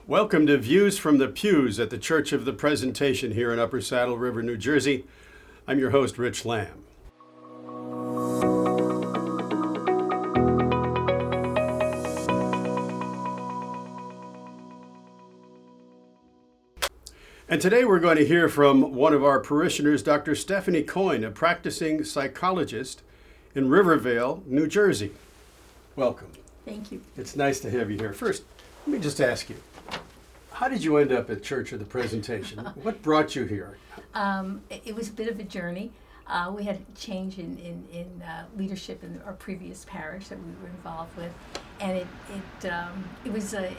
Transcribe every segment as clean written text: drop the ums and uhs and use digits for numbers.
Welcome to Views from the Pews at the Church of the Presentation here in Upper Saddle River, New Jersey. I'm your host, Rich Lamb. And today we're going to hear from one of our parishioners, Dr. Stephanie Coyne, a practicing psychologist in Rivervale, New Jersey. Welcome. Thank you. It's nice to have you here. First, let me just ask you, how did you end up at Church of the Presentation? What brought you here? It was a bit of a journey. We had a change in leadership in our previous parish that we were involved with, and it was a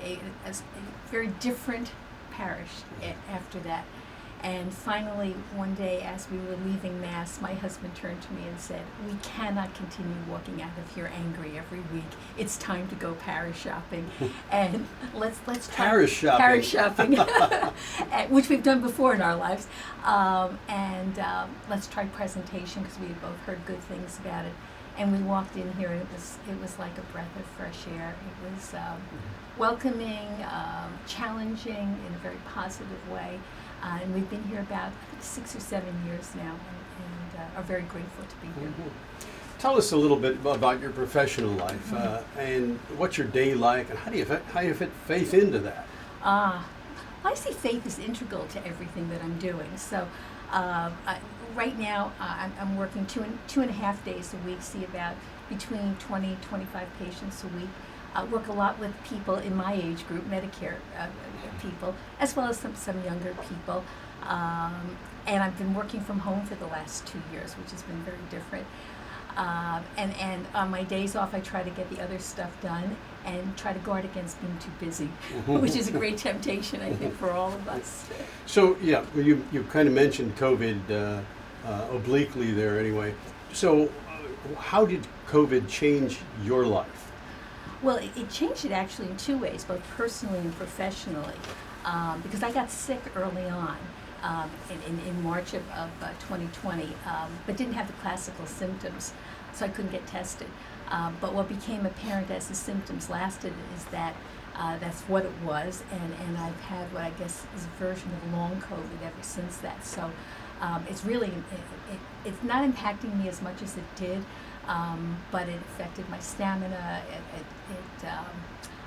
very different parish after that. And finally, one day as we were leaving Mass, my husband turned to me and said, "We cannot continue walking out of here angry every week. It's time to go parish shopping, and let's try Parish shopping, which we've done before in our lives, and let's try presentation because we had both heard good things about it." And we walked in here, and it was like a breath of fresh air. It was welcoming, challenging in a very positive way. And we've been here about 6 or 7 years now, and are very grateful to be here. Mm-hmm. Tell us a little bit about your professional life, and what's your day like, and how do you fit faith into that? I see faith is integral to everything that I'm doing. So right now I'm working two and a half days a week, see about between 20, 25 patients a week. Work a lot with people in my age group, Medicare people, as well as some younger people. And I've been working from home for the last 2 years, which has been very different. And on my days off, I try to get the other stuff done and try to guard against being too busy, which is a great temptation, I think, for all of us. So, yeah, you kind of mentioned COVID obliquely there anyway. So how did COVID change your life? Well, it changed it actually in two ways, both personally and professionally, because I got sick early on in March of 2020, but didn't have the classical symptoms, so I couldn't get tested. But what became apparent as the symptoms lasted is that that's what it was, and I've had what I guess is a version of long COVID ever since that. So it's really, it's not impacting me as much as it did. But it affected my stamina.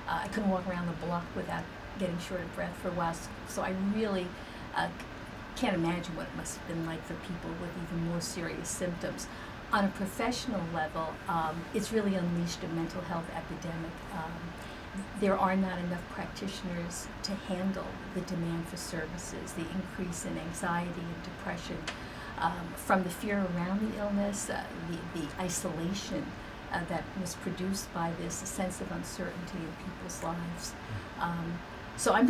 I couldn't walk around the block without getting short of breath for a while. So I really can't imagine what it must have been like for people with even more serious symptoms. On a professional level, it's really unleashed a mental health epidemic. There are not enough practitioners to handle the demand for services, the increase in anxiety and depression. From the fear around the illness, the isolation that was produced by this sense of uncertainty in people's lives. So I've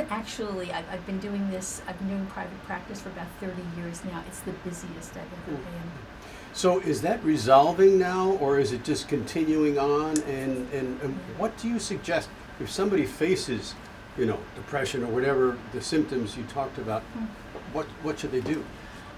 been doing private practice for about 30 years now. It's the busiest I've ever been. So is that resolving now, or is it just continuing on? And what do you suggest if somebody faces, depression or whatever the symptoms you talked about? What should they do?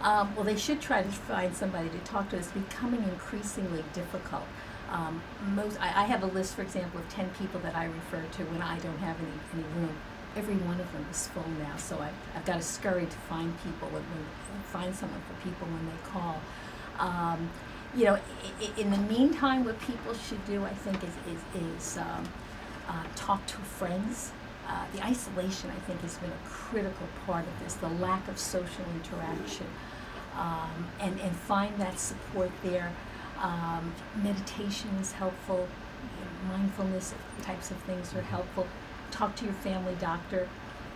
Well, they should try to find somebody to talk to. It's becoming increasingly difficult. I have a list, for example, of 10 people that I refer to when I don't have any room. Every one of them is full now, so I've got to scurry to find people, find someone for people when they call. In the meantime, what people should do, I think, is talk to friends. The isolation, I think, has been a critical part of this, the lack of social interaction, and find that support there. Meditation is helpful, mindfulness types of things are helpful. Talk to your family doctor.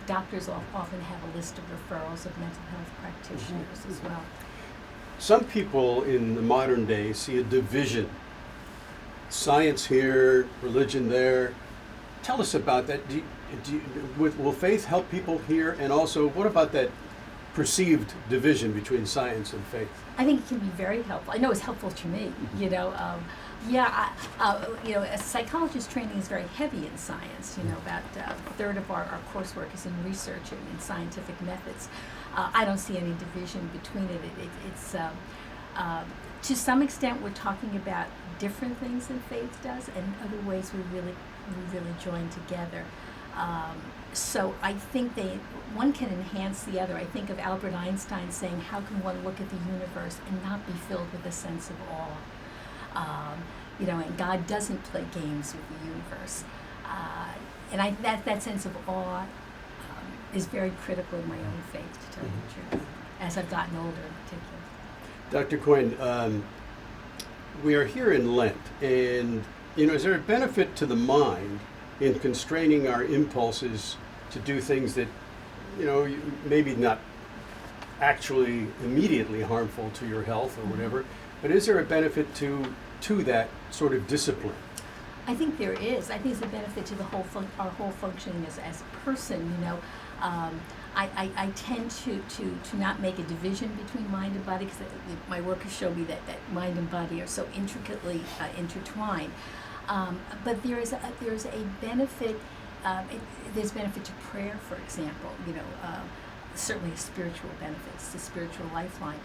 Doctors often have a list of referrals of mental health practitioners as well. Some people in the modern day see a division, science here, religion there. Tell us about that. Will faith help people here? And also, what about that perceived division between science and faith? I think it can be very helpful. I know it's helpful to me. A psychologist training is very heavy in science. About a third of our coursework is in research and in scientific methods. I don't see any division between it. It's to some extent we're talking about different things than faith does, and other ways we really join together. So I think one can enhance the other. I think of Albert Einstein saying, how can one look at the universe and not be filled with a sense of awe? And God doesn't play games with the universe. And that sense of awe is very critical in my own faith, to tell you the truth, as I've gotten older in particular. Dr. Coyne, we are here in Lent, and is there a benefit to the mind in constraining our impulses to do things that, maybe not actually immediately harmful to your health or whatever, but is there a benefit to that sort of discipline? I think there is. I think it's a benefit to our whole functioning as a person. I tend to not make a division between mind and body, because my work has shown me that mind and body are so intricately intertwined. But there is a benefit. There's benefit to prayer, for example. Certainly spiritual benefits, the spiritual lifeline.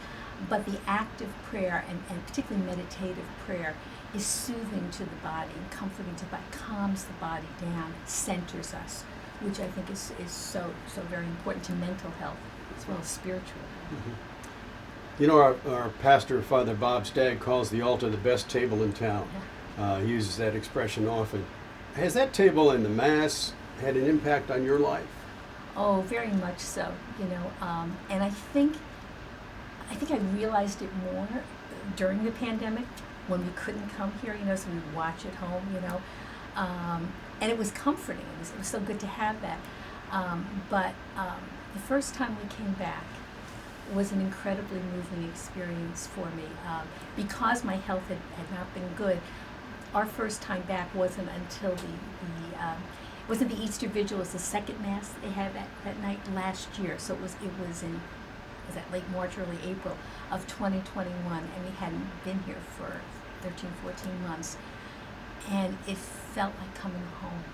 But the act of prayer, and particularly meditative prayer, is soothing to the body and comforting to the body, calms the body down, centers us, which I think is so very important to mental health as well as spiritual health. Our pastor, Father Bob Stagg, calls the altar the best table in town. He uses that expression often. Has that table in the Mass had an impact on your life? Oh, very much so. And I think I realized it more during the pandemic, when we couldn't come here, so we'd watch at home, and it was comforting. It was so good to have that. But the first time we came back was an incredibly moving experience for me. Because my health had not been good, our first time back wasn't until wasn't the Easter Vigil, it was the second Mass they had that night last year. So it was in that late March, early April of 2021, and we hadn't been here for 13, 14 months. And it felt like coming home,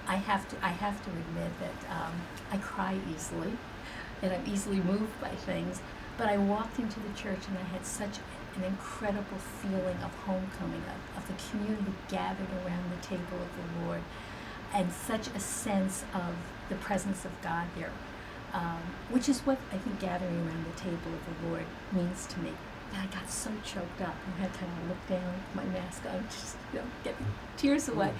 I have to admit that I cry easily, and I'm easily moved by things. But I walked into the church and I had such an incredible feeling of homecoming, of the community gathered around the table of the Lord, and such a sense of the presence of God there, which is what I think gathering around the table of the Lord means to me. And I got so choked up, and I had to kind of look down with my mask on, just get tears away.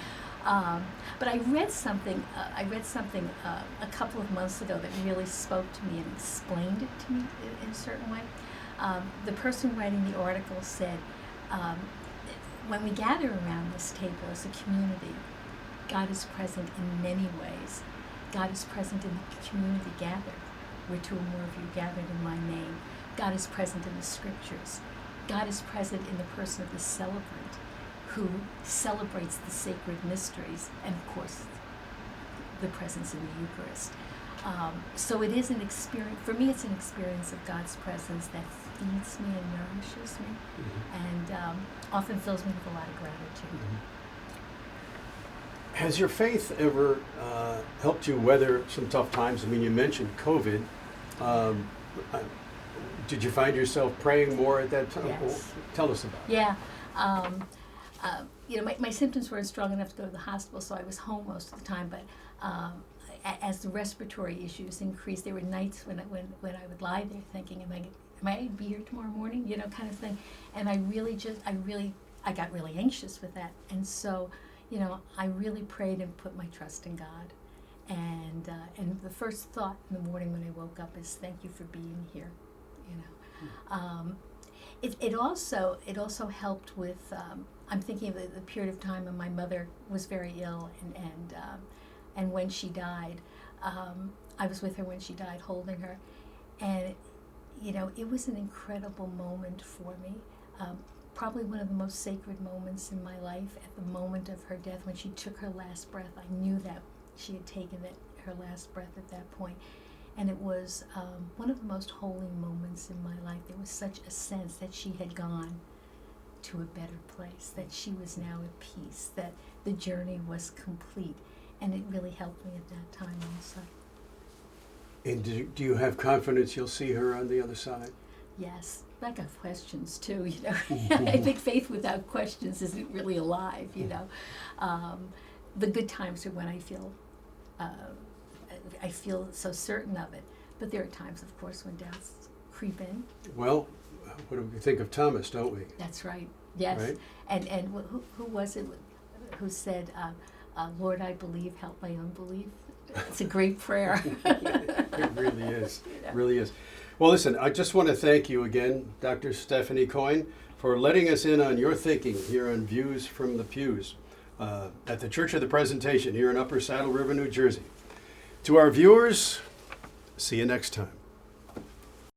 But I read something. A couple of months ago that really spoke to me and explained it to me in a certain way. The person writing the article said, when we gather around this table as a community, God is present in many ways. God is present in the community gathered, where two or more of you gathered in my name. God is present in the scriptures. God is present in the person of the celebrant, who celebrates the sacred mysteries, and of course, the presence in the Eucharist. So it is an experience, for me it's an experience of God's presence that feeds me and nourishes me, and often fills me with a lot of gratitude. Has your faith ever helped you weather some tough times? I mean, you mentioned COVID. Did you find yourself praying more at that time? Yes. Well, tell us about it. Yeah. My symptoms weren't strong enough to go to the hospital, so I was home most of the time. But as the respiratory issues increased, there were nights when I would lie there thinking, am I going to be here tomorrow morning? Kind of thing. And I got really anxious with that. And so, I really prayed and put my trust in God. And the first thought in the morning when I woke up is, thank you for being here. It also helped with. I'm thinking of the period of time when my mother was very ill, and when she died, I was with her when she died, holding her, and it was an incredible moment for me. Probably one of the most sacred moments in my life. At the moment of her death, when she took her last breath, I knew that she had taken her last breath at that point. And it was one of the most holy moments in my life. There was such a sense that she had gone to a better place, that she was now at peace, that the journey was complete. And it really helped me at that time also. And do you have confidence you'll see her on the other side? Yes. I got questions too, I think faith without questions isn't really alive, the good times are when I feel so certain of it. But there are times, of course, when doubts creep in. Well, what do we think of Thomas, don't we? That's right. Yes. Right? And who was it who said, "Lord, I believe, help my unbelief"? It's a great prayer. It really is. Yeah. Really is. Well, listen, I just want to thank you again, Dr. Stephanie Coyne, for letting us in on your thinking here on Views from the Pews at the Church of the Presentation here in Upper Saddle River, New Jersey. To our viewers, see you next time.